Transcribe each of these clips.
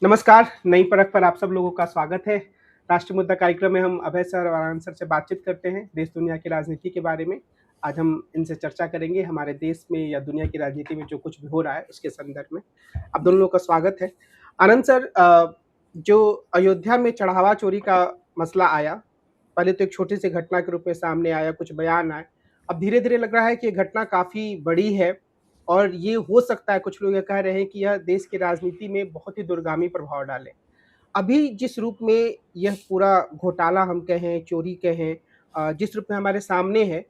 नमस्कार, नई परख पर आप सब लोगों का स्वागत है। राष्ट्रीय मुद्दा कार्यक्रम में हम अभय सर और आनंद सर से बातचीत करते हैं, देश-दुनिया की राजनीति के बारे में। आज हम इनसे चर्चा करेंगे हमारे देश में या दुनिया की राजनीति में जो कुछ भी हो रहा है, उसके संदर्भ में। आप दोनों लोग का स्वागत है। आनंद सर जो अयोध्या में चढ़ावा चोरी का मसला आया, पहले तो एक छोटी-सी घटना के रूप में सामने आया, कुछ बयान आए। अब धीरे-धीरे लग रहा है कि ये घटना काफ़ी बड़ी है और ये हो सकता है, कुछ लोग ये कह रहे हैं कि यह देश की राजनीति में बहुत ही दूरगामी प्रभाव डाले। अभी जिस रूप में यह पूरा घोटाला हम कहें, चोरी कहें जिस रूप में हमारे सामने है,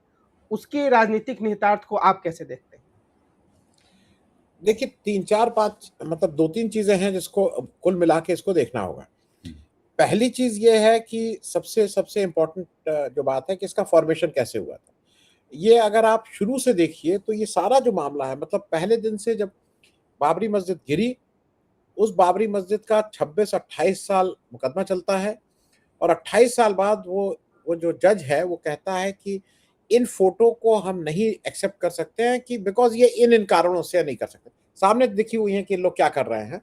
उसके राजनीतिक निहितार्थ को आप कैसे देखते हैं? देखिए 3, 4, 5 मतलब 2-3 चीज़ें हैं जिसको कुल मिला के इसको देखना होगा। पहली चीज़ ये है कि सबसे सबसे इम्पोर्टेंट जो बात है कि इसका फ़ॉर्मेशन कैसे हुआ था। ये अगर आप शुरू से देखिए तो ये सारा जो मामला है मतलब पहले दिन से जब बाबरी मस्जिद गिरी, उस बाबरी मस्जिद का 26-28 साल मुकदमा चलता है और 28 साल बाद वो जो जज है वो कहता है कि इन फ़ोटो को हम नहीं एक्सेप्ट कर सकते हैं कि बिकॉज़ ये इन कारणों से नहीं कर सकते। सामने दिखी हुई है कि लोग क्या कर रहे हैं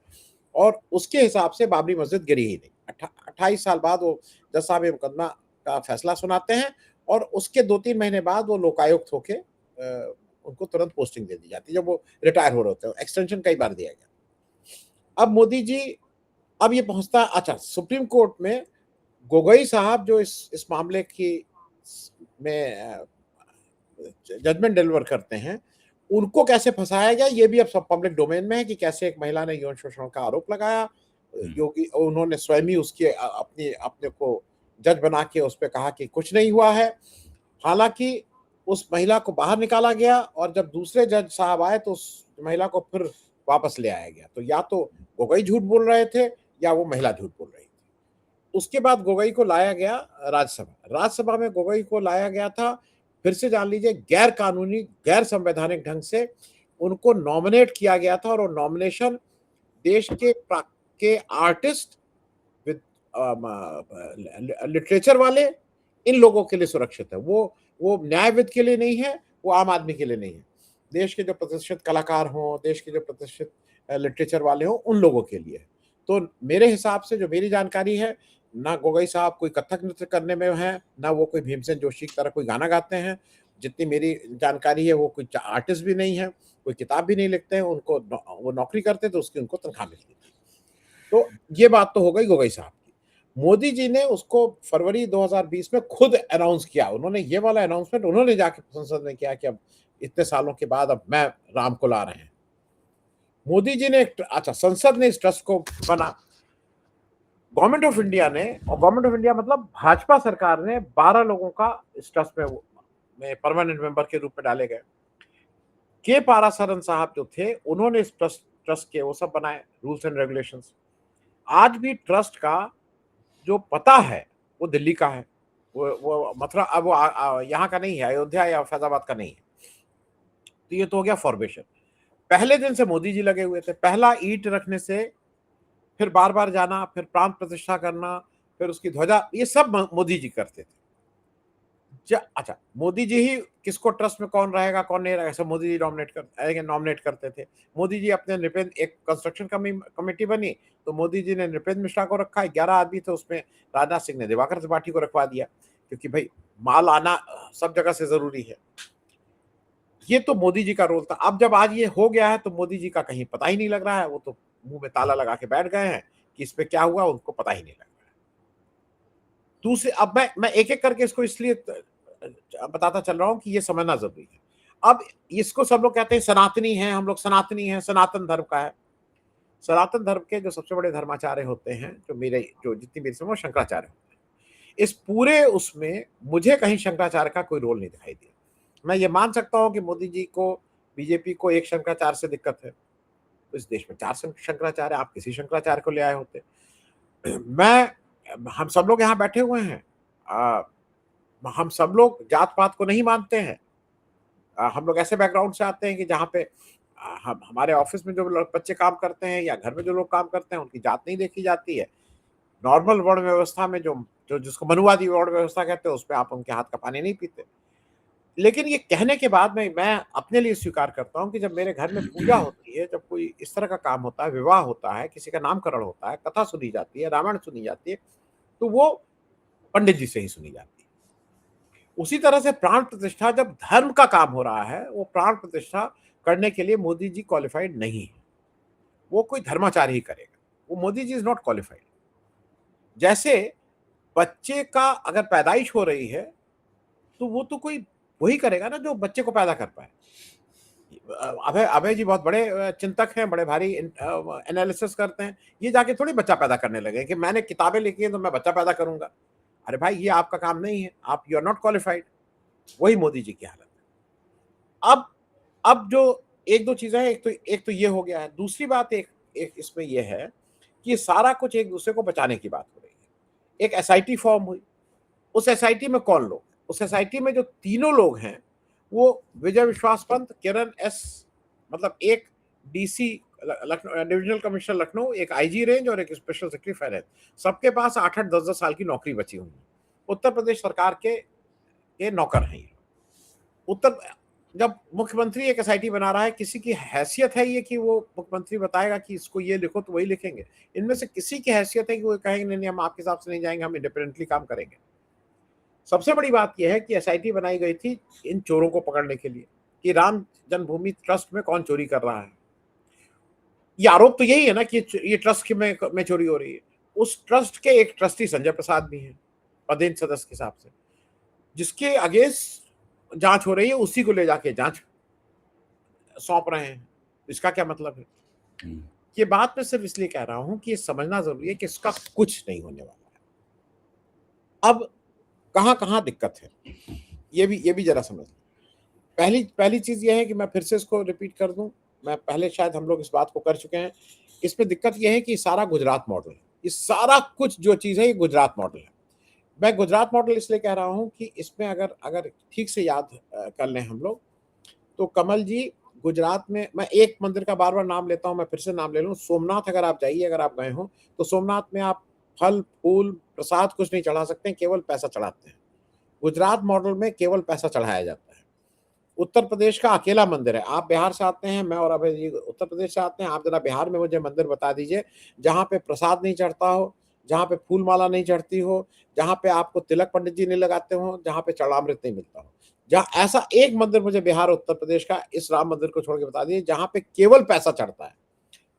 और उसके हिसाब से बाबरी मस्जिद गिरी ही नहीं। 28 साल बाद वो जज साहब ये मुकदमा का फैसला सुनाते हैं और उसके 2-3 महीने बाद वो लोकायुक्त होके उनको तुरंत पोस्टिंग दे दी जाती है जब वो रिटायर हो रहे होते हैं। एक्सटेंशन कई बार दिया गया। अब मोदी जी अब ये पहुँचता अच्छा सुप्रीम कोर्ट में गोगोई साहब जो इस मामले की में जजमेंट डिलीवर करते हैं, उनको कैसे फँसाया गया ये भी अब सब पब्लिक डोमेन में है कि कैसे एक महिला ने यौन शोषण का आरोप लगाया। योगी उन्होंने स्वयं ही उसके अपनी अपने को जज बना के उस पे कहा कि कुछ नहीं हुआ है। हालाँकि उस महिला को बाहर निकाला गया और जब दूसरे जज साहब आए तो उस महिला को फिर वापस ले आया गया। तो या तो गोगोई झूठ बोल रहे थे या वो महिला झूठ बोल रही थी। उसके बाद गोगोई को लाया गया राज्यसभा। राज्यसभा में गोगोई को लाया गया था, फिर से जान लीजिए गैर कानूनी, गैर संवैधानिक ढंग से उनको नॉमिनेट किया गया था और वो नॉमिनेशन देश के आर्टिस्ट विद लिटरेचर वाले इन लोगों के लिए सुरक्षित है। वो न्यायविद के लिए नहीं है, वो आम आदमी के लिए नहीं है। देश के जो प्रतिष्ठित कलाकार हों, देश के जो प्रतिष्ठित लिटरेचर वाले हों, उन लोगों के लिए है। तो मेरे हिसाब से जो मेरी जानकारी है, ना गोगोई साहब कोई कथक नृत्य करने में हैं, ना वो कोई भीमसेन जोशी की तरह कोई गाना गाते हैं। जितनी मेरी जानकारी है वो कोई आर्टिस्ट भी नहीं है, कोई किताब भी नहीं लिखते हैं, वो नौकरी करते तो उसकी उनको तनख्वाह मिलती थी। तो ये बात तो हो गई गोगोई साहब की। मोदी जी ने उसको फरवरी 2020 में खुद अनाउंस किया। उन्होंने ये वाला अनाउंसमेंट उन्होंने जाके संसद में किया कि अब इतने सालों के बाद अब मैं राम को ला रहे हैं। मोदी जी ने अच्छा संसद ने इस ट्रस्ट को बना। गवर्नमेंट ऑफ इंडिया ने और गवर्नमेंट ऑफ इंडिया मतलब भाजपा सरकार ने 12 लोगों का इस ट्रस्ट में परमानेंट मेंबर के रूप में डाले गए। के पारासरन साहब जो थे उन्होंने इस ट्रस्ट के वो सब बनाए रूल्स एंड रेगुलेशंस। आज भी ट्रस्ट का जो पता है वो दिल्ली का है। वो मथुरा अब वो यहाँ का नहीं है, अयोध्या या फैजाबाद का नहीं है। तो ये तो हो गया फॉर्मेशन। पहले दिन से मोदी जी लगे हुए थे। पहला ईंट रखने से फिर बार-बार जाना, फिर प्राण प्रतिष्ठा करना, फिर उसकी ध्वजा ये सब मोदी जी करते थे। अच्छा मोदी जी ही किसको ट्रस्ट में कौन रहेगा कौन नहीं रहेगा सब मोदी जी नॉमिनेट करते थे। मोदी जी अपने नृपेंद्र एक कंस्ट्रक्शन कमेटी बनी तो मोदी जी ने नृपेंद्र मिश्रा को रखा। 11 आदमी थे उसमें राजनाथ सिंह ने दिवाकर त्रिपाठी को रखवा दिया क्योंकि भाई माल आना सब जगह से जरूरी है। ये तो मोदी जी का रोल था। अब जब आज ये हो गया है तो मोदी जी का कहीं पता ही नहीं लग रहा है। वो तो मुंह में ताला लगा के बैठ गए हैं कि इस पे क्या हुआ उनको पता ही नहीं लग रहा है। दूसरे अब मैं एक एक करके इसको इसलिए बताता चल रहा हूं कि ये समझना जरूरी है। अब इसको सब लोग कहते हैं सनातनी हैं, हम लोग सनातनी हैं, सनातन धर्म का है। सनातन धर्म के जो सबसे बड़े धर्माचार्य होते हैं जो जितनी मेरी समझ शंकराचार्य होते हैं। इस पूरे उसमें मुझे कहीं शंकराचार्य का कोई रोल नहीं दिखाई दिया। मैं ये मान सकता हूं कि मोदी जी को बीजेपी को एक शंकराचार्य से दिक्कत है तो इस देश में 4 शंकराचार्य आप किसी शंकराचार्य को ले आए होते। मैं हम सब लोग यहाँ बैठे हुए हैं। हम सब लोग जात पात को नहीं मानते हैं। हम लोग ऐसे बैकग्राउंड से आते हैं कि जहाँ पे हम हमारे ऑफिस में जो बच्चे काम करते हैं या घर में जो लोग काम करते हैं उनकी जात नहीं देखी जाती है। नॉर्मल वर्ण व्यवस्था में जो जो जिसको मनुवादी वर्ण व्यवस्था कहते हैं उस पर आप उनके हाथ का पानी नहीं पीते। लेकिन ये कहने के बाद मैं अपने लिए स्वीकार करता हूँ कि जब मेरे घर में पूजा होती है, जब कोई इस तरह का काम होता है, विवाह होता है, किसी का नामकरण होता है, कथा सुनी जाती है, रामायण सुनी जाती है, तो वो पंडित जी से ही सुनी जाती है। उसी तरह से प्राण प्रतिष्ठा जब धर्म का काम हो रहा है, वो प्राण प्रतिष्ठा करने के लिए मोदी जी क्वालिफाइड नहीं है। वो कोई धर्माचार्य ही करेगा। वो Modi ji is not qualified. जैसे बच्चे का अगर पैदाइश हो रही है, तो वो तो कोई वही करेगा ना जो बच्चे को पैदा कर पाए। अभय अभय जी बहुत बड़े चिंतक हैं, बड़े भारी एनालिसिस करते हैं। ये जाके थोड़ी बच्चा पैदा करने लगे कि मैंने किताबें लिखी हैं तो मैं बच्चा पैदा करूंगा। अरे भाई, ये आपका काम नहीं है, आप यू आर नॉट क्वालिफाइड। वही मोदी जी की हालत है। अब जो एक दो चीजें हैं, एक तो ये हो गया है। दूसरी बात एक एक इसमें ये है कि ये सारा कुछ एक दूसरे को बचाने की बात हो रही है। एक एसआईटी फॉर्म हुई, उस एसआईटी में कौन लोग, उस एसआईटी में जो तीनों लोग हैं, वो विजय विश्वास पंत, किरण एस, मतलब एक डीसी डिविजनल कमिश्नर लखनऊ, एक आईजी रेंज और एक स्पेशल सेक्रेटरी फाइनेंस, सबके पास 8-8, 10-10 साल की नौकरी बची हुई है। उत्तर प्रदेश सरकार के नौकर हैं ये। उत्तर जब मुख्यमंत्री एक एसआईटी बना रहा है, किसी की हैसियत है ये कि वो मुख्यमंत्री बताएगा कि इसको ये लिखो तो वही लिखेंगे? इनमें से किसी की हैसियत है कि वो कहेंगे नहीं नहीं, हम आपके हिसाब से नहीं जाएंगे, हम इंडिपेंडेंटली काम करेंगे? सबसे बड़ी बात यह है कि एसआईटी बनाई गई थी इन चोरों को पकड़ने के लिए कि राम जन्मभूमि ट्रस्ट में कौन चोरी कर रहा है। ये आरोप तो यही है ना कि ये ट्रस्ट की में चोरी हो रही है। उस ट्रस्ट के एक ट्रस्टी संजय प्रसाद भी हैं, पदेन सदस्य के हिसाब से, जिसके अगेंस्ट जांच हो रही है, उसी को ले जाके जांच सौंप रहे हैं। इसका क्या मतलब है? ये बात मैं सिर्फ इसलिए कह रहा हूं कि ये समझना जरूरी है कि इसका कुछ नहीं होने वाला है। अब कहां कहां दिक्कत है, ये भी जरा समझ। पहली चीज ये है कि मैं फिर से इसको रिपीट कर दूं, मैं पहले शायद हम लोग इस बात को कर चुके हैं। इसमें दिक्कत यह है कि सारा गुजरात मॉडल है। ये सारा कुछ जो चीज है, ये गुजरात मॉडल है। मैं गुजरात मॉडल इसलिए कह रहा हूं कि इसमें अगर अगर ठीक से याद कर लें हम लोग, तो कमल जी, गुजरात में मैं एक मंदिर का बार बार नाम लेता हूं, मैं फिर से नाम ले लूं, सोमनाथ। अगर आप जाइए, अगर आप गए हो, तो सोमनाथ में आप फल फूल प्रसाद कुछ नहीं चढ़ा सकते, केवल पैसा चढ़ाते हैं। गुजरात मॉडल में केवल पैसा चढ़ाया जाता है। उत्तर प्रदेश का अकेला मंदिर है। आप बिहार से आते हैं, मैं और अभय जी उत्तर प्रदेश से आते हैं, आप जरा बिहार में मुझे मंदिर बता दीजिए जहां पे प्रसाद नहीं चढ़ता हो, जहां पे फूल माला नहीं चढ़ती हो, जहां पे आपको तिलक पंडित जी नहीं लगाते हो, जहां पे चरणामृत नहीं मिलता हो। जहां ऐसा एक मंदिर मुझे बिहार उत्तर प्रदेश का, इस राम मंदिर को छोड़ के बता दीजिए, जहां पे केवल पैसा चढ़ता है,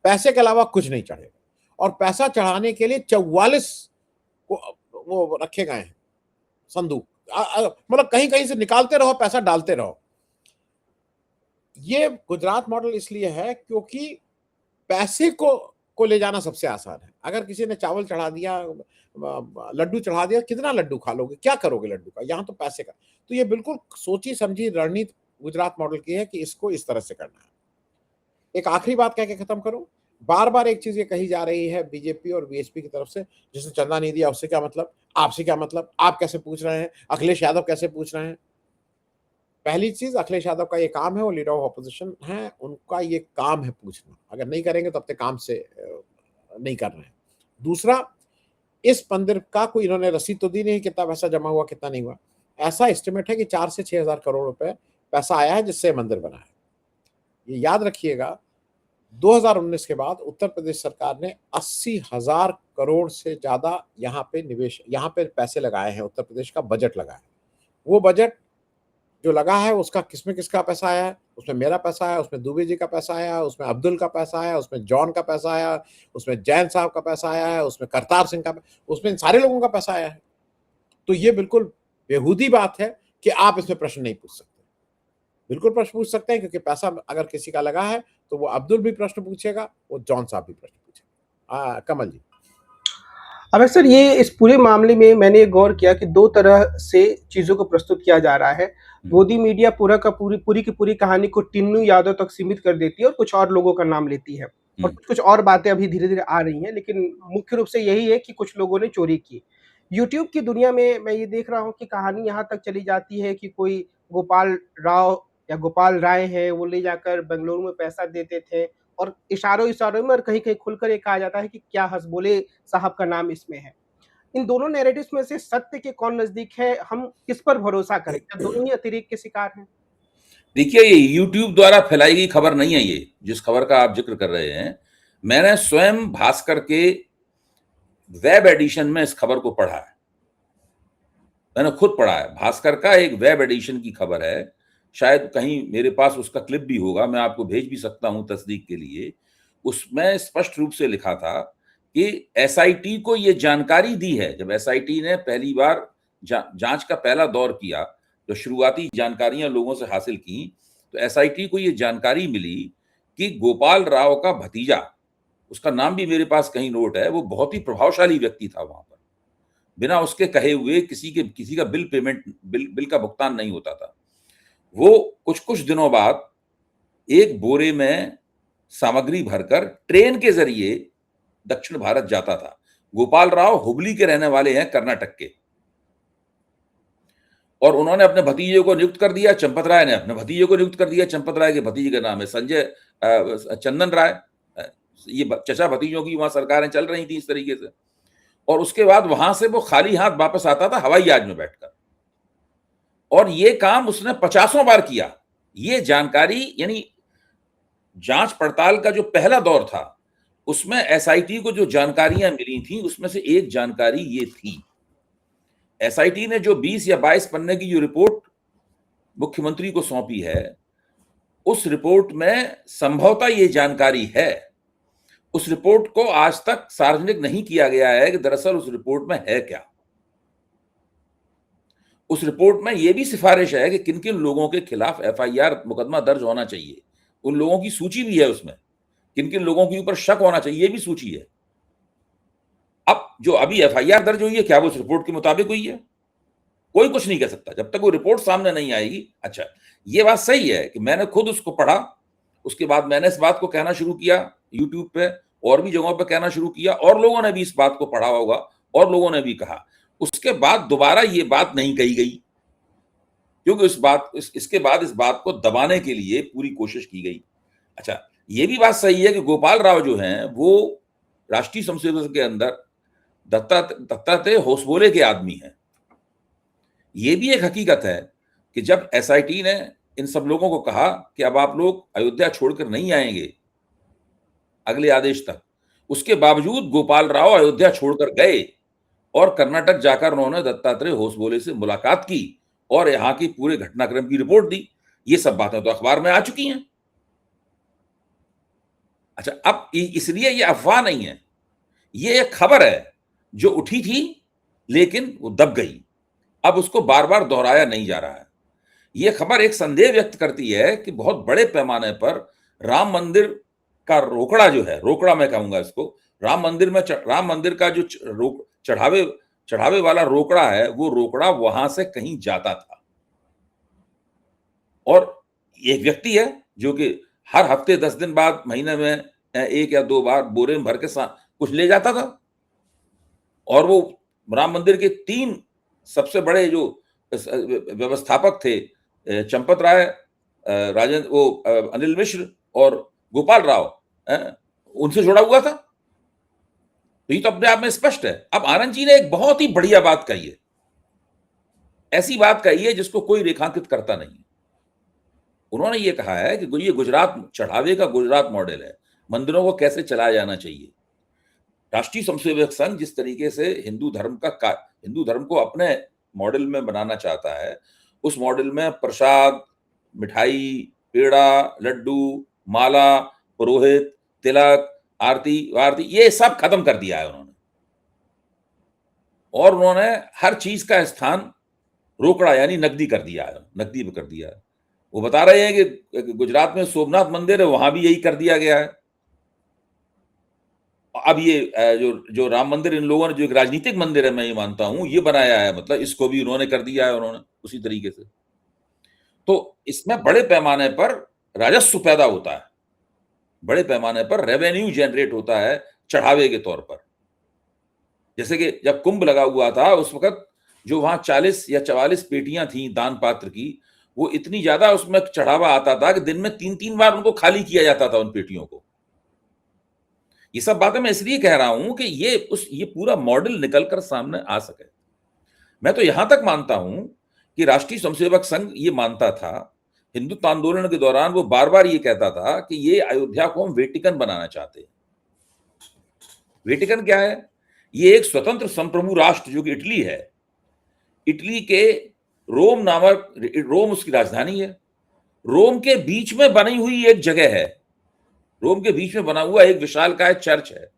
पैसे के अलावा कुछ नहीं चढ़ेगा। और पैसा चढ़ाने के लिए 44 वो रखे गए हैं संदूक, मतलब कहीं कहीं से निकालते रहो, पैसा डालते रहो। ये गुजरात मॉडल इसलिए है क्योंकि पैसे को ले जाना सबसे आसान है। अगर किसी ने चावल चढ़ा दिया, लड्डू चढ़ा दिया, कितना लड्डू खा लोगे, क्या करोगे लड्डू का? यहाँ तो पैसे का। तो ये बिल्कुल सोची समझी रणनीति गुजरात मॉडल की है कि इसको इस तरह से करना है। एक आखिरी बात कह के खत्म करूं। बार बार एक चीज ये कही जा रही है बीजेपी और बीएसपी की तरफ से, जिसने चंदा नहीं दिया उससे क्या मतलब, आपसे क्या मतलब, आप कैसे पूछ रहे हैं, अखिलेश यादव कैसे पूछ रहे हैं? पहली चीज, अखिलेश यादव का ये काम है, वो लीडर ऑफ ऑपोजिशन है, उनका ये काम है पूछना। अगर नहीं करेंगे तो अपने काम से नहीं कर रहे हैं। दूसरा, इस मंदिर का कोई इन्होंने रसीद तो दी नहीं, कितना पैसा जमा हुआ कितना नहीं हुआ। ऐसा एस्टिमेट है कि 4 से 6 हजार करोड़ रुपए पैसा आया है जिससे मंदिर बना है। ये याद रखिएगा, 2019 के बाद उत्तर प्रदेश सरकार ने 80,000 करोड़ से ज्यादा यहाँ पे पैसे लगाए हैं। उत्तर प्रदेश का बजट लगा है। वो बजट जो लगा है, उसका किसमें किसका पैसा आया है? उसमें मेरा पैसा आया, उसमें दुबे जी का पैसा आया, उसमें अब्दुल का पैसा आया, उसमें जॉन का पैसा आया, उसमें जैन साहब का पैसा आया है, उसमें करतार सिंह का, उसमें इन सारे लोगों का पैसा आया है। तो ये बिल्कुल बेहूदी बात है कि आप इसमें प्रश्न नहीं पूछ सकते। बिल्कुल प्रश्न पूछ सकते हैं, क्योंकि पैसा अगर किसी का लगा है तो वो अब्दुल भी प्रश्न पूछेगा, वो जॉन साहब भी प्रश्न पूछेगा। कमल जी। अब अक्सर ये इस पूरे मामले में मैंने गौर किया कि 2 तरह से चीज़ों को प्रस्तुत किया जा रहा है। गोदी मीडिया पूरी की पूरी कहानी को टिन्नू यादव तक सीमित कर देती है और कुछ और लोगों का नाम लेती है। और कुछ और बातें अभी धीरे-धीरे आ रही हैं, लेकिन मुख्य रूप से यही है कि कुछ लोगों ने चोरी की। यूट्यूब की दुनिया में मैं ये देख रहा हूँ कि कहानी यहाँ तक चली जाती है कि कोई गोपाल राव या गोपाल राय है, वो ले जाकर बेंगलुरु में पैसा देते थे और इशारों-इशारों में और कहीं-कहीं खुलकर ये कहा जाता है कि क्या हसबोले साहब का नाम इसमें है। इन दोनों नैरेटिव्स में से सत्य के कौन नजदीक है, हम किस पर भरोसा करें? क्या दोनों ही अतिरेक के शिकार हैं? देखिए, ये यूट्यूब द्वारा फैलाई गई खबर नहीं है। ये जिस खबर का आप जिक्र कर रहे हैं, मैंने स्वयं भास्कर के वेब एडिशन में इस खबर को पढ़ा है। मैंने खुद पढ़ा है। भास्कर का एक वेब एडिशन की खबर है, शायद कहीं मेरे पास उसका क्लिप भी होगा, मैं आपको भेज भी सकता हूं तस्दीक के लिए। उसमें स्पष्ट रूप से लिखा था कि एसआईटी को ये जानकारी दी है। जब एसआईटी ने पहली बार जांच का पहला दौर किया, जो शुरुआती जानकारियां लोगों से हासिल की, तो एसआईटी को ये जानकारी मिली कि गोपाल राव का भतीजा, उसका नाम भी मेरे पास कहीं नोट है, वो बहुत ही प्रभावशाली व्यक्ति था वहां पर। बिना उसके कहे हुए किसी का बिल का भुगतान नहीं होता था। वो कुछ दिनों बाद एक बोरे में सामग्री भरकर ट्रेन के जरिए दक्षिण भारत जाता था। गोपाल राव हुबली के रहने वाले हैं, कर्नाटक के, और उन्होंने अपने भतीजे को नियुक्त कर दिया। चंपत राय ने अपने भतीजे को नियुक्त कर दिया। चंपत राय के भतीजे का नाम है संजय चंदन राय। ये चचा भतीजों की वहां सरकारें चल रही थी इस तरीके से। और उसके बाद वहां से वो खाली हाथ वापस आता था हवाई जहाज में बैठकर, और ये काम उसने 50 बार किया। ये जानकारी, यानी जांच पड़ताल का जो पहला दौर था, उसमें एसआईटी को जो जानकारियां मिली थी, उसमें से एक जानकारी ये थी। एसआईटी ने जो 20 या 22 पन्ने की जो रिपोर्ट मुख्यमंत्री को सौंपी है, उस रिपोर्ट में संभवतः ये जानकारी है। उस रिपोर्ट को आज तक सार्वजनिक नहीं किया गया है कि दरअसल उस रिपोर्ट में है क्या। उस रिपोर्ट में यह भी सिफारिश है कि किन किन लोगों के खिलाफ एफआईआर मुकदमा दर्ज होना चाहिए। उन लोगों की सूची भी है उसमें, किन किन लोगों के ऊपर शक होना चाहिए, ये भी सूची है। अब जो अभी एफआईआर दर्ज हुई है, क्या वो उस रिपोर्ट के मुताबिक हुई है? कोई कुछ नहीं कह सकता जब तक वो रिपोर्ट सामने नहीं आएगी। अच्छा, ये बात सही है कि मैंने खुद उसको पढ़ा, उसके बाद मैंने इस बात को कहना शुरू किया यूट्यूब पे, और भी जगहों पे कहना शुरू किया, और लोगों ने भी इस बात को पढ़ा होगा, और लोगों ने भी कहा। उसके बाद दोबारा ये बात नहीं कही गई, क्योंकि इसके बाद इस बात को दबाने के लिए पूरी कोशिश की गई। अच्छा, ये भी बात सही है कि गोपाल राव जो हैं, वो राष्ट्रीय स्वयंसेवक के अंदर दत्तात्रेय होसबोले के आदमी हैं। ये भी एक हकीकत है कि जब एसआईटी ने इन सब लोगों को कहा कि अब आप लोग अयोध्या छोड़कर नहीं आएंगे अगले आदेश तक, उसके बावजूद गोपाल राव अयोध्या छोड़कर गए और कर्नाटक जाकर उन्होंने दत्तात्रेय होसबोले से मुलाकात की और यहां की पूरे घटनाक्रम की रिपोर्ट दी। ये सब बातें तो अखबार में आ चुकी हैं। अच्छा, अब इसलिए ये अफवाह नहीं है, ये एक खबर है जो उठी थी लेकिन वो दब गई। अब उसको बार बार दोहराया नहीं जा रहा है। ये खबर एक संदेह व्यक्त करती है कि बहुत बड़े पैमाने पर राम मंदिर का रोकड़ा जो है, रोकड़ा मैं कहूंगा इसको, राम मंदिर का जो चढ़ावे वाला रोकड़ा है, वो रोकड़ा वहां से कहीं जाता था। और एक व्यक्ति है जो कि हर हफ्ते 10 दिन बाद, महीने में 1 या 2 बार बोरे में भर के कुछ ले जाता था। और वो राम मंदिर के 3 सबसे बड़े जो व्यवस्थापक थे, चंपत राय, राजेंद्र, वो अनिल मिश्र और गोपाल राव, उनसे जुड़ा हुआ था। तो ये तो अपने आप में स्पष्ट है। अब आनंद जी ने एक बहुत ही बढ़िया बात कही है, ऐसी बात कही है जिसको कोई रेखांकित करता नहीं। उन्होंने ये कहा है कि ये गुजरात चढ़ावे का गुजरात मॉडल है, मंदिरों को कैसे चलाया जाना चाहिए। राष्ट्रीय स्वयंसेवक संघ जिस तरीके से हिंदू धर्म को अपने मॉडल में बनाना चाहता है, उस मॉडल में प्रसाद, मिठाई, पेड़ा, लड्डू, माला, पुरोहित, तिलक, आरती वारती, ये सब खत्म कर दिया है उन्होंने। और उन्होंने हर चीज का स्थान रोकड़ा यानी नकदी कर दिया है, नकदी पे कर दिया है। वो बता रहे हैं कि गुजरात में सोमनाथ मंदिर है, वहां भी यही कर दिया गया है। अब ये जो राम मंदिर इन लोगों ने, जो एक राजनीतिक मंदिर है मैं ये मानता हूं, ये बनाया है, मतलब इसको भी उन्होंने कर दिया है उन्होंने उसी तरीके से। तो इसमें बड़े पैमाने पर राजस्व पैदा होता है, बड़े पैमाने पर रेवेन्यू जनरेट होता है चढ़ावे के तौर पर। जैसे कि जब कुंभ लगा हुआ था, उस वक्त जो वहां 40 या 44 पेटियां थी दान पात्र की, वो इतनी ज्यादा उसमें चढ़ावा आता था कि दिन में 3-3 बार उनको खाली किया जाता था, उन पेटियों को। ये सब बातें मैं इसलिए कह रहा हूं कि ये पूरा मॉडल निकलकर सामने आ सके। मैं तो यहां तक मानता हूं कि राष्ट्रीय स्वयंसेवक संघ ये मानता था, हिंदुत्व आंदोलन के दौरान वो बार बार ये कहता था कि ये अयोध्या को हम वेटिकन बनाना चाहते हैं। वेटिकन क्या है? ये एक स्वतंत्र संप्रभु राष्ट्र जो कि इटली है, इटली के रोम उसकी राजधानी है। रोम के बीच में बनी हुई एक जगह है, रोम के बीच में बना हुआ एक विशालकाय चर्च है,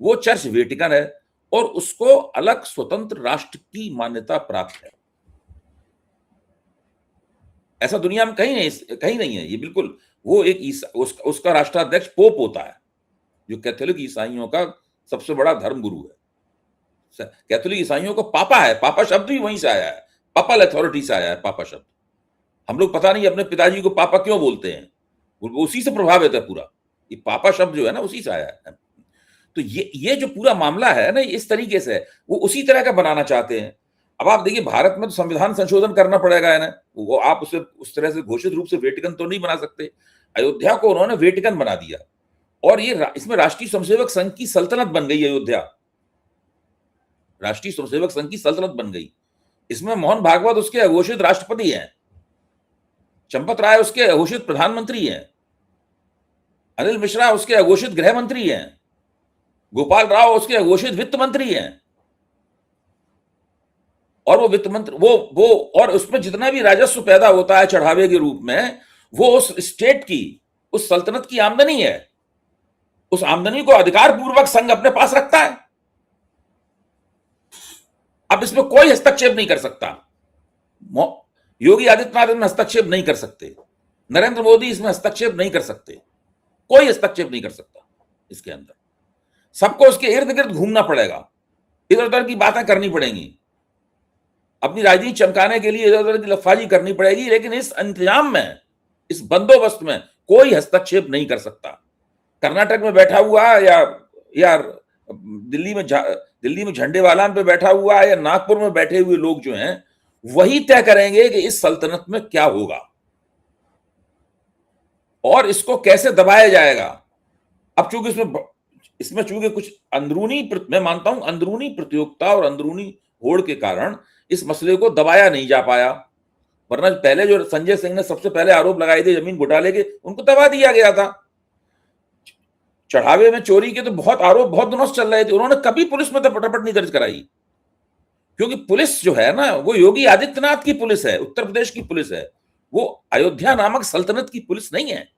वो चर्च वेटिकन है और उसको अलग स्वतंत्र राष्ट्र की मान्यता प्राप्त है। ऐसा दुनिया में कहीं नहीं है। ये बिल्कुल वो एक उसका राष्ट्राध्यक्ष पोप होता है, जो कैथोलिक ईसाइयों का सबसे बड़ा धर्म गुरु है। कैथोलिक ईसाइयों को पापा है, पापा शब्द भी वहीं से आया है, पापल अथॉरिटी से आया है पापा शब्द। हम लोग पता नहीं अपने पिताजी को पापा क्यों बोलते हैं, वो उसी से प्रभावित है पूरा। ये पापा शब्द जो है ना उसी से आया है। तो ये जो पूरा मामला है ना, इस तरीके से वो उसी तरह का बनाना चाहते हैं। अब आप देखिए, भारत में तो संविधान संशोधन करना पड़ेगा है ना, वो आप उसे उस तरह से घोषित रूप से वेटिकन तो नहीं बना सकते। अयोध्या को उन्होंने वेटिकन बना दिया और इसमें राष्ट्रीय स्वयंसेवक संघ की सल्तनत बन गई। अयोध्या राष्ट्रीय स्वयंसेवक संघ की सल्तनत बन गई। इसमें मोहन भागवत उसके अघोषित राष्ट्रपति हैं, चंपत राय उसके अघोषित प्रधानमंत्री हैं, अनिल मिश्रा उसके अघोषित गृह मंत्री हैं, गोपाल राव उसके अघोषित वित्त मंत्री हैं। और वो वित्त मंत्री वो और उसमें जितना भी राजस्व पैदा होता है चढ़ावे के रूप में, वो उस स्टेट की, उस सल्तनत की आमदनी है। उस आमदनी को अधिकार पूर्वक संघ अपने पास रखता है। अब इसमें कोई हस्तक्षेप नहीं कर सकता। योगी आदित्यनाथ इसमें हस्तक्षेप नहीं कर सकते, नरेंद्र मोदी इसमें हस्तक्षेप नहीं कर सकते, कोई हस्तक्षेप नहीं कर सकता। इसके अंदर सबको उसके इर्द गिर्द घूमना पड़ेगा, इधर उधर की बातें करनी पड़ेंगी, अपनी राजनीति चमकाने के लिए इधर उधर की लफाजी करनी पड़ेगी, लेकिन इस इंतजाम में, इस बंदोबस्त में कोई हस्तक्षेप नहीं कर सकता। कर्नाटक में बैठा हुआ या दिल्ली में झंडे वालान पे बैठा हुआ या नागपुर में बैठे हुए लोग जो हैं, वही तय करेंगे कि इस सल्तनत में क्या होगा और इसको कैसे दबाया जाएगा। अब चूंकि इसमें चूंकि कुछ मैं मानता हूं अंदरूनी प्रतियोगिता और अंदरूनी होड़ के कारण इस मसले को दबाया नहीं जा पाया, वरना पहले जो संजय सिंह ने सबसे पहले आरोप लगाए थे जमीन घोटाले के, उनको दबा दिया गया था। चढ़ावे में चोरी के तो बहुत आरोप बहुत दिनों से चल रहे थे, उन्होंने कभी पुलिस में रिपोर्ट नहीं दर्ज कराई, क्योंकि पुलिस जो है ना वो योगी आदित्यनाथ की पुलिस है, उत्तर प्रदेश की पुलिस है, वो अयोध्या नामक सल्तनत की पुलिस नहीं है।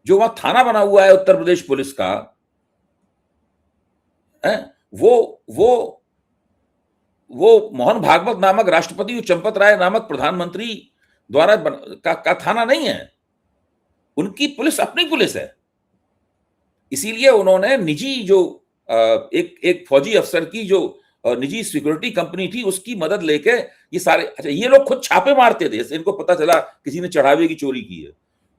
जो वहां थाना बना हुआ है उत्तर प्रदेश पुलिस का है, वो मोहन भागवत नामक राष्ट्रपति, चंपत राय नामक प्रधानमंत्री द्वारा का थाना नहीं है। उनकी पुलिस अपनी पुलिस है। इसीलिए उन्होंने निजी जो एक फौजी अफसर की जो निजी सिक्योरिटी कंपनी थी उसकी मदद लेके ये सारे, अच्छा ये लोग खुद छापे मारते थे, इनको पता चला किसी ने चढ़ावे की चोरी की है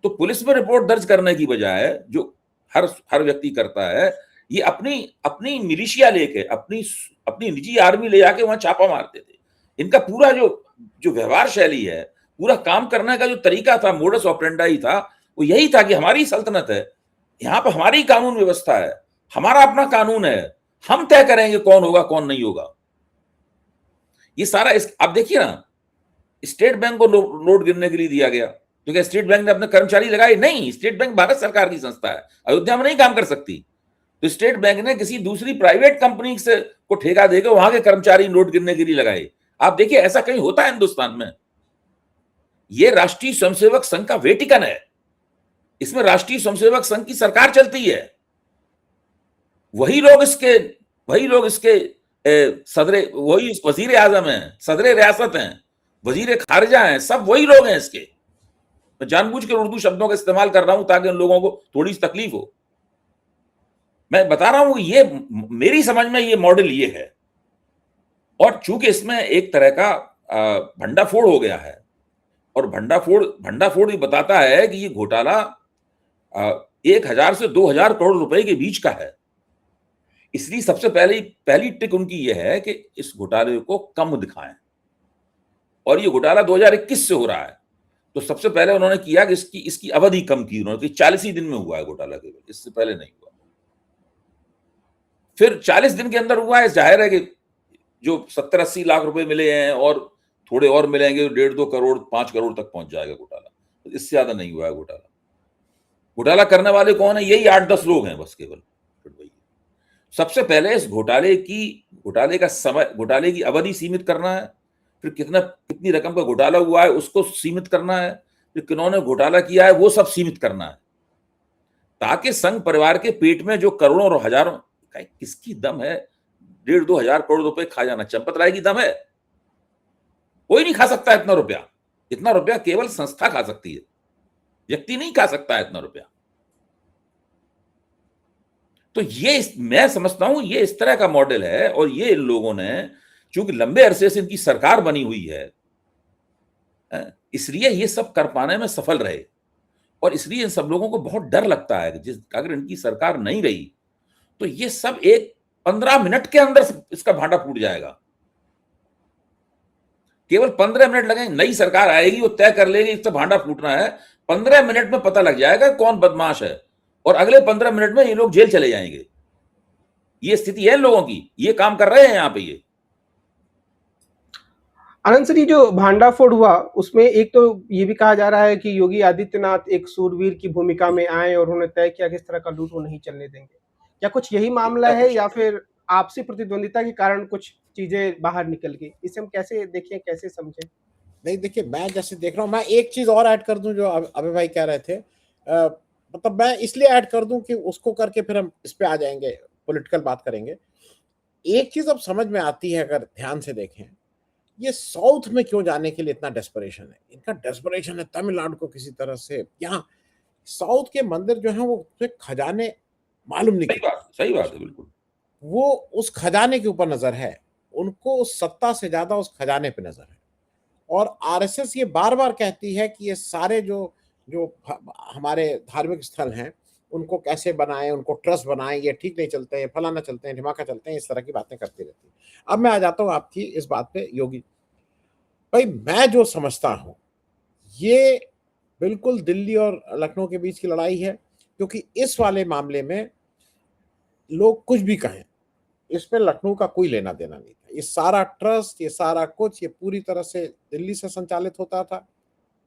तो पुलिस में रिपोर्ट दर्ज करने की बजाय जो हर व्यक्ति करता है, ये अपनी मिलिशिया लेके अपनी निजी आर्मी ले जाके वहां छापा मारते थे। इनका पूरा जो व्यवहार शैली है, पूरा काम करने का जो तरीका था, मोडस ऑपरेंडाई था, वो यही था कि हमारी सल्तनत है, यहाँ पर हमारी कानून व्यवस्था है, हमारा अपना कानून है, हम तय करेंगे कौन होगा कौन नहीं होगा। ये सारा आप देखिए ना, स्टेट बैंक को नोट गिनने के लिए दिया गया, क्योंकि स्टेट बैंक ने अपने कर्मचारी लगाए नहीं। स्टेट बैंक भारत सरकार की संस्था है, अयोध्या में नहीं काम कर सकती, तो स्टेट बैंक ने किसी दूसरी प्राइवेट कंपनी से को ठेका देकर वहां के कर्मचारी नोट गिनने के लिए लगाए। आप देखिए ऐसा कहीं होता है हिंदुस्तान में? ये राष्ट्रीय स्वयंसेवक संघ का वेटिकन है, इसमें राष्ट्रीय स्वयंसेवक संघ की सरकार चलती है। वही लोग इसके सदरे, वही वजीर आजम हैं, सदरे रियासत हैं, वजीर खारजा हैं, सब वही लोग हैं इसके। मैं जानबूझ कर उर्दू शब्दों का इस्तेमाल कर रहा हूं ताकि उन लोगों को थोड़ी सी तकलीफ हो। मैं बता रहा हूं ये मेरी समझ में ये मॉडल ये है, और चूंकि इसमें एक तरह का भंडाफोड़ हो गया है, और भंडाफोड़ ये बताता है कि ये घोटाला 1000 से 2000 करोड़ रुपए के बीच का है। इसलिए सबसे पहली टिक उनकी यह है कि इस घोटाले को कम दिखाएं, और ये घोटाला 2021 से हो रहा है, तो सबसे पहले उन्होंने किया कि इसकी अवधि कम की, उन्होंने 40 ही दिन में हुआ है घोटाला, केवल इससे पहले नहीं हुआ। फिर 40 दिन के अंदर हुआ है, जाहिर है कि जो 70-80 लाख रुपए मिले हैं और थोड़े और मिलेंगे, 1.5-2 करोड़ 5 करोड़ तक पहुंच जाएगा घोटाला। इससे ज्यादा नहीं हुआ है घोटाला। घोटाला करने वाले कौन है? यही 8-10 लोग हैं बस केवल। सबसे पहले इस घोटाले का समय, घोटाले की अवधि सीमित करना है, फिर कितनी रकम का घोटाला हुआ है उसको सीमित करना है, फिर किन्होंने घोटाला किया है वो सब सीमित करना है, ताकि संघ परिवार के पेट में जो करोड़ों और हजारों, किसकी दम है 1.5-2 हजार करोड़ रुपए खा जाना? चंपत राय की दम है? कोई नहीं खा सकता इतना रुपया। इतना रुपया केवल संस्था खा सकती है, व्यक्ति नहीं खा सकता इतना रुपया। तो ये मैं समझता हूं ये इस तरह का मॉडल है, और ये इन लोगों ने, चूंकि लंबे अरसे से इनकी सरकार बनी हुई है, इसलिए ये सब कर पाने में सफल रहे, और इसलिए इन सब लोगों को बहुत डर लगता है कि अगर इनकी सरकार नहीं रही तो ये सब 15 मिनट के अंदर इसका भांडा फूट जाएगा। केवल 15 मिनट लगेंगे, नई सरकार आएगी, वो तय कर लेगी इससे भांडा फूटना है, 15 मिनट में पता लग जाएगा कौन बदमाश है, और अगले 15 मिनट में ये लोग जेल चले जाएंगे। ये स्थिति है इन लोगों की, ये काम कर रहे हैं यहाँ पे ये। आनंद सर, ये जो भांडाफोड़ हुआ उसमें एक तो ये भी कहा जा रहा है कि योगी आदित्यनाथ एक सूरवीर की भूमिका में आए और उन्होंने तय किया कि इस तरह का लूट वो नहीं चलने देंगे। क्या कुछ यही मामला है, या फिर आपसी प्रतिद्वंदिता के कारण कुछ चीजें बाहर निकल गई? इसे हम कैसे देखें, कैसे समझें? नहीं, देखिए, मैं जैसे देख रहा हूँ, मैं एक चीज और ऐड कर दूं जो अभय भाई कह रहे थे। मतलब मैं इसलिए ऐड कर दूं कि उसको करके फिर हम इस पे आ जाएंगे, पॉलिटिकल बात करेंगे। एक चीज अब समझ में आती है अगर ध्यान से देखें, ये साउथ में क्यों जाने के लिए इतना डेस्परेशन है। इनका डेस्परेशन है तमिलनाडु को किसी तरह से, यहाँ साउथ के मंदिर जो है वो खजाने मालूम नहीं। सही बात है, बिल्कुल। वो उस खजाने के ऊपर नजर है, उनको उस सत्ता से ज्यादा उस खजाने पे नजर है। और आरएसएस ये बार बार कहती है कि ये सारे जो जो हमारे धार्मिक स्थल हैं उनको कैसे बनाएं, उनको ट्रस्ट बनाएं, ये ठीक नहीं चलते हैं, फलाना चलते हैं, ढिमाका चलते हैं, इस तरह की बातें करती रहती है। अब मैं आ जाता हूँ आपकी इस बात पे, योगी भाई, मैं जो समझता हूँ ये बिल्कुल दिल्ली और लखनऊ के बीच की लड़ाई है, क्योंकि इस वाले मामले में लोग कुछ भी कहें, इसमें लखनऊ का कोई लेना देना नहीं था। ये सारा ट्रस्ट, ये सारा कुछ, ये पूरी तरह से दिल्ली से संचालित होता था।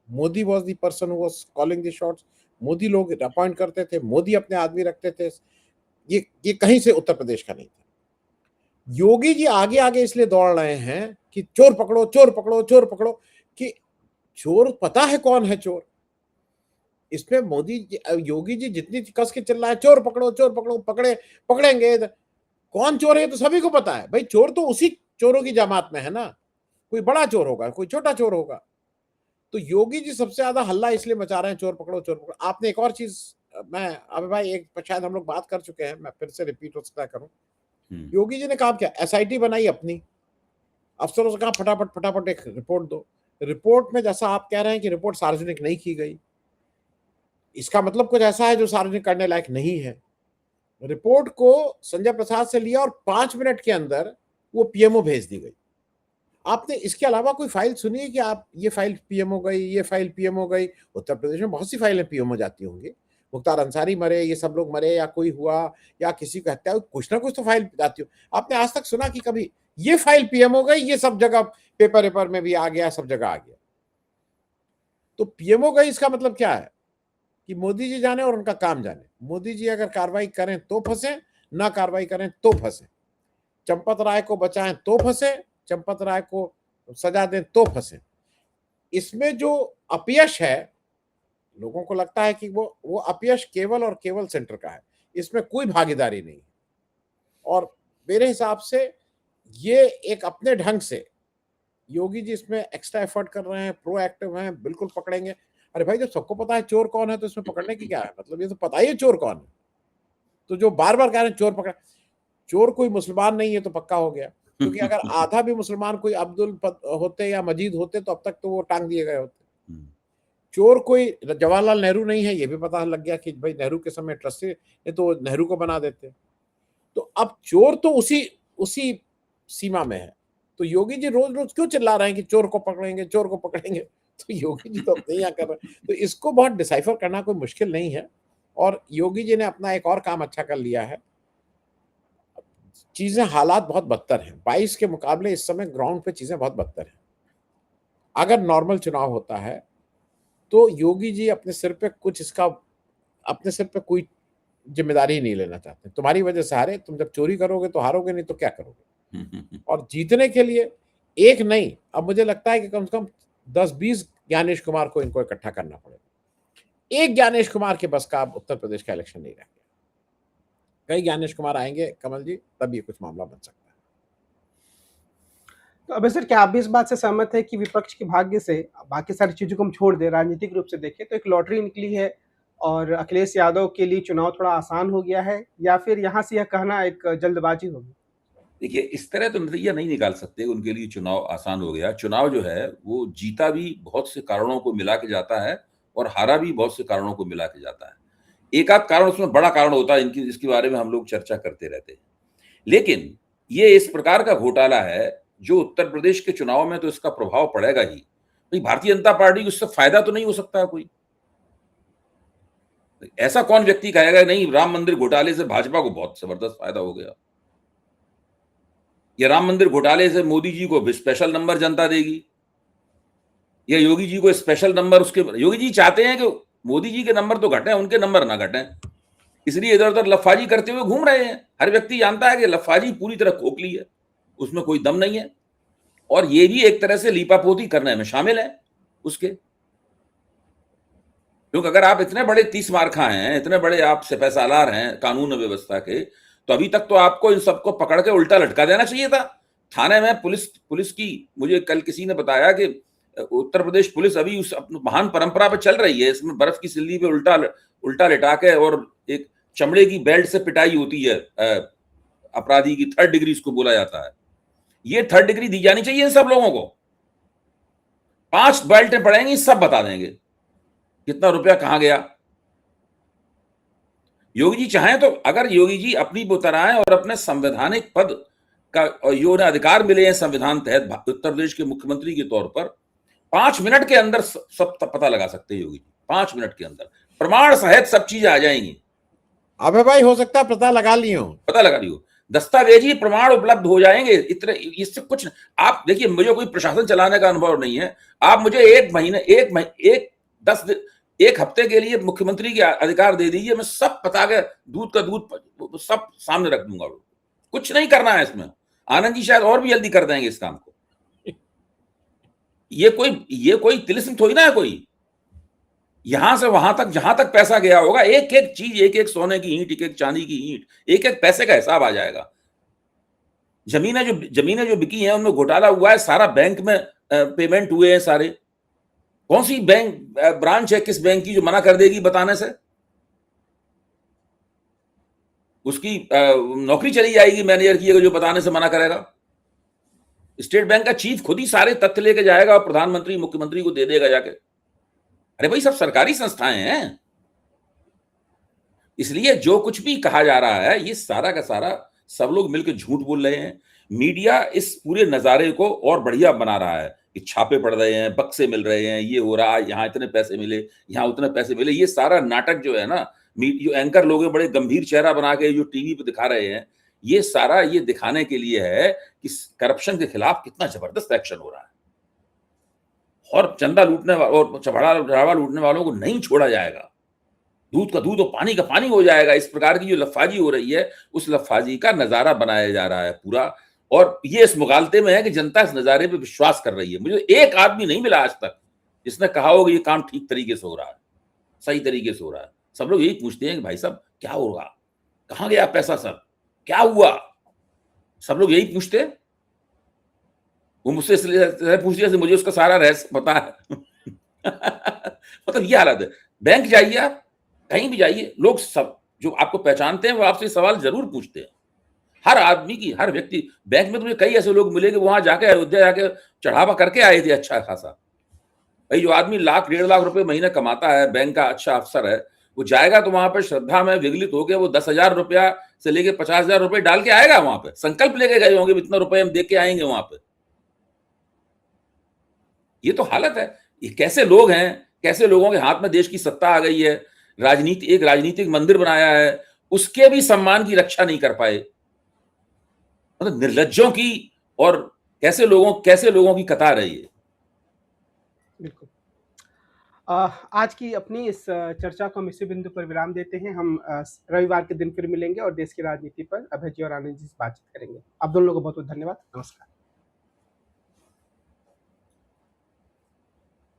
Modi was the person who was calling the shots. Modi लोग अपॉइंट करते थे, मोदी अपने आदमी रखते थे। ये कहीं से उत्तर प्रदेश का नहीं था। योगी जी आगे आगे इसलिए दौड़ रहे हैं कि चोर पकड़ो, चोर पकड़ो, चोर पकड़ो, कि चोर पता है कौन है चोर। इसमें योगी जी जितनी कस के चल रहा है, चोर पकड़ो, चोर पकड़ो, पकड़ेंगे, कौन चोर है तो सभी को पता है भाई। चोर तो उसी चोरों की जमात में है ना, कोई बड़ा चोर होगा, कोई छोटा चोर होगा। तो योगी जी सबसे ज्यादा हल्ला इसलिए मचा रहे हैं, चोर पकड़ो, चोर पकड़ो। आपने एक और चीज, मैं अब भाई एक शायद हम लोग बात कर चुके हैं, मैं फिर से रिपीट हो सकता करूं। योगी जी ने काम किया, एसआईटी बनाई अपनी, अफसरों से कहा फटाफट फटाफट एक रिपोर्ट दो। रिपोर्ट में जैसा आप कह रहे हैं कि रिपोर्ट सार्वजनिक नहीं की गई, इसका मतलब कुछ ऐसा है जो सार्वजनिक करने लायक नहीं है। रिपोर्ट को संजय प्रसाद से लिया और 5 मिनट के अंदर वो पीएमओ भेज दी गई। आपने इसके अलावा कोई फाइल सुनी है कि आप ये फाइल पीएमओ गई, ये फाइल पीएमओ गई? उत्तर प्रदेश में बहुत सी फाइलें पीएमओ जाती होंगी। मुख्तार अंसारी मरे, ये सब लोग मरे, या कोई हुआ, या किसी को हत्या हुई, कुछ ना कुछ तो फाइल जाती हो। आपने आज तक सुना कि कभी ये फाइल पीएमओ गई, ये सब जगह पेपर में भी आ गया, सब जगह आ गया? तो पीएमओ गई इसका मतलब क्या है कि मोदी जी जाने और उनका काम जाने। मोदी जी अगर कार्रवाई करें तो फंसे, ना कार्रवाई करें तो फंसे। चंपत राय को बचाएं तो फंसे, चंपत राय को सजा दें तो फंसे। इसमें जो अपयश है, लोगों को लगता है कि वो अपयश केवल और केवल सेंटर का है, इसमें कोई भागीदारी नहीं। और मेरे हिसाब से ये एक अपने ढंग से योगी जी इसमें एक्स्ट्रा एफर्ट कर रहे हैं, प्रोएक्टिव हैं, बिल्कुल पकड़ेंगे। अरे भाई, जब सबको पता है चोर कौन है तो इसमें पकड़ने की क्या है? मतलब ये तो पता ही है चोर कौन है। तो जो बार बार कह रहे हैं चोर पकड़ा, चोर कोई मुसलमान नहीं है तो पक्का हो गया, क्योंकि अगर आधा भी मुसलमान कोई अब्दुल होते या मजीद होते तो अब तक तो वो टांग दिए गए होते। चोर कोई जवाहरलाल नेहरू नहीं है, ये भी पता लग गया कि भाई नेहरू के समय ट्रस्टी ने तो नेहरू को बना देते। तो अब चोर तो उसी सीमा में है। तो योगी जी रोज रोज क्यों चिल्ला रहे हैं कि चोर को पकड़ेंगे, चोर को पकड़ेंगे? तो योगी जी तो अपने यहाँ कर रहे हैं। तो इसको बहुत डिसाइफर करना कोई मुश्किल नहीं है। और योगी जी ने अपना एक और काम अच्छा कर लिया है, चीजें, हालात बहुत बदतर हैं। 22 के मुकाबले इस समय ग्राउंड पे चीजें बहुत बदतर हैं। अगर नॉर्मल चुनाव होता है तो योगी जी अपने सिर पे अपने सिर पे कोई जिम्मेदारी ही नहीं लेना चाहते। तुम्हारी वजह से हारे, तुम जब चोरी करोगे तो हारोगे, नहीं तो क्या करोगे। और जीतने के लिए एक नहीं, अब मुझे लगता है कि कम से कम 10-20 ज्ञानेश कुमार को इनको इकट्ठा करना पड़ेगा। एक ज्ञानेश कुमार के बस का अब उत्तर प्रदेश का इलेक्शन नहीं रह गया। कई ज्ञानेश कुमार आएंगे कमल जी, तब ये कुछ मामला बन सकता है। तो अभी सर, क्या आप भी इस बात से सहमत है कि विपक्ष के भाग्य से बाकी सारी चीज़ों को हम छोड़ दें, राजनीतिक रूप से देखें तो एक लॉटरी निकली है और अखिलेश यादव के लिए चुनाव थोड़ा आसान हो गया है, या फिर यहाँ से यह कहना एक जल्दबाजी होगी? देखिए, इस तरह तो नतीजा नहीं निकाल सकते उनके लिए चुनाव आसान हो गया। चुनाव जो है वो जीता भी बहुत से कारणों को मिला के जाता है और हारा भी बहुत से कारणों को मिला के जाता है। एक आध कारण उसमें बड़ा कारण होता है, इनकी इसके बारे में हम लोग चर्चा करते रहते हैं। लेकिन ये इस प्रकार का घोटाला है जो उत्तर प्रदेश के चुनाव में तो इसका प्रभाव पड़ेगा ही। भाई, भारतीय जनता पार्टी को इससे फायदा तो नहीं हो सकता है कोई। ऐसा कौन व्यक्ति कहेगा नहीं राम मंदिर घोटाले से भाजपा को बहुत जबरदस्त फायदा हो गया, या राम मंदिर घोटाले से मोदी जी को स्पेशल नंबर जनता देगी, या योगी जी को स्पेशल नंबर। उसके योगी जी चाहते हैं कि मोदी जी के नंबर तो घटे, उनके नंबर ना घटे, इसलिए इधर उधर लफाजी करते हुए घूम रहे हैं। हर व्यक्ति जानता है कि लफाजी पूरी तरह खोखली है, उसमें कोई दम नहीं है, और ये भी एक तरह से लीपापोती करने में शामिल है उसके। क्योंकि अगर आप इतने बड़े 30 मार्खा हैं, इतने बड़े आप सिपहसालार हैं कानून व्यवस्था के, तो अभी तक तो आपको इन सबको पकड़ के उल्टा लटका देना चाहिए था। थाने में पुलिस की, मुझे कल किसी ने बताया कि उत्तर प्रदेश पुलिस अभी उस महान परंपरा पे चल रही है, इसमें बर्फ की सिल्ली पे उल्टा लिटा के और एक चमड़े की बेल्ट से पिटाई होती है अपराधी की। 3rd डिग्री इसको बोला जाता है। ये 3rd डिग्री दी जानी चाहिए इन सब लोगों को। 5 बेल्टें पड़ेंगी, सब बता देंगे कितना रुपया कहां गया। योगी जी चाहें तो, अगर योगी जी अपनी बुतराएं और अपने संवैधानिक पद का जो अधिकार मिले हैं संविधान तहत उत्तर प्रदेश के मुख्यमंत्री के तौर पर, 5 मिनट के अंदर सब पता लगा सकते हैं योगी जी। 5 मिनट के अंदर प्रमाण सहित सब चीजें आ जाएंगी। अबे भाई, हो सकता है पता लगा लियो, दस्तावेजी प्रमाण उपलब्ध हो जाएंगे। इतने इससे कुछ, आप देखिए, मुझे कोई प्रशासन चलाने का अनुभव नहीं है। आप मुझे एक हफ्ते के लिए मुख्यमंत्री के अधिकार दे दीजिए, मैं सब पता के दूध का दूध सब सामने रख दूंगा। कुछ नहीं करना है इसमें। आनंद जी शायद और भी जल्दी कर देंगे इस काम को। ये कोई तिलिस्म थोड़ी ना है कोई। यहां से वहां तक जहां तक पैसा गया होगा, एक एक चीज, एक एक सोने की ईंट, एक एक चांदी की ईंट, एक एक पैसे का हिसाब आ जाएगा। जमीनें जो बिकी हैं उनमें घोटाला हुआ है, सारा बैंक में पेमेंट हुए हैं सारे। कौन सी बैंक ब्रांच है किस बैंक की जो मना कर देगी बताने से? उसकी नौकरी चली जाएगी मैनेजर की अगर जो बताने से मना करेगा। स्टेट बैंक का चीफ खुद ही सारे तथ्य लेके जाएगा और प्रधानमंत्री मुख्यमंत्री को दे देगा जाके। अरे भाई, सब सरकारी संस्थाएं हैं, इसलिए जो कुछ भी कहा जा रहा है ये सारा का सारा सब लोग मिलकर झूठ बोल रहे हैं। मीडिया इस पूरे नजारे को और बढ़िया बना रहा है कि छापे पड़ रहे हैं, बक्से मिल रहे हैं, ये हो रहा है, यहाँ इतने पैसे मिले, यहाँ उतने पैसे मिले। ये सारा नाटक जो है ना, जो एंकर लोग बड़े गंभीर चेहरा बना के जो टीवी पे दिखा रहे हैं, ये सारा ये दिखाने के लिए है कि करप्शन के खिलाफ कितना जबरदस्त एक्शन हो रहा है और चंदा लूटने और चढ़ावा लूटने वालों को नहीं छोड़ा जाएगा। दूध का दूध और पानी का पानी हो जाएगा। इस प्रकार की जो लफाजी हो रही है, उस लफाजी का नजारा बनाया जा रहा है पूरा। और ये इस मुगालते में है कि जनता इस नजारे पे विश्वास कर रही है। मुझे एक आदमी नहीं मिला आज तक जिसने कहा होगा ये काम ठीक तरीके से हो रहा है, सही तरीके से हो रहा है। सब लोग यही पूछते हैं कि भाई साहब क्या होगा, कहां गया पैसा, सब क्या हुआ, सब लोग यही पूछते हैं। वो मुझसे इसलिए पूछते हैं मुझे उसका सारा रहस्य पता है। मतलब ये हालत है। बैंक जाइए, आप कहीं भी जाइए, लोग सब जो आपको पहचानते हैं वो आपसे सवाल जरूर पूछते हैं। हर आदमी की, हर व्यक्ति। बैंक में तुम्हें कई ऐसे लोग मिलेंगे वहां जाके अयोध्या जाके चढ़ावा करके आए थे अच्छा खासा। भाई, जो आदमी 1.5 लाख रुपए महीने कमाता है, बैंक का अच्छा अफसर है, वो जाएगा तो वहां पर श्रद्धा में विगलित होकर वो 10,000 रुपया से लेके 50,000 रुपए डाल के आएगा। वहां पे संकल्प लेके गए होंगे इतना रुपए हम दे के आएंगे वहां पे। ये तो हालत है। ये कैसे लोग हैं, कैसे लोगों के हाथ में देश की सत्ता आ गई है, एक राजनीतिक मंदिर बनाया है, उसके भी सम्मान की रक्षा नहीं कर पाए। मतलब निर्लज्जों की और कैसे लोगों की कतार है ये। बिल्कुल। आज की अपनी इस चर्चा को हम इसी बिंदु पर विराम देते हैं। हम रविवार के दिन फिर मिलेंगे और देश की राजनीति पर अभय जी और आनंद जी से बातचीत करेंगे। आप दोनों लोगों को बहुत-बहुत धन्यवाद। नमस्कार।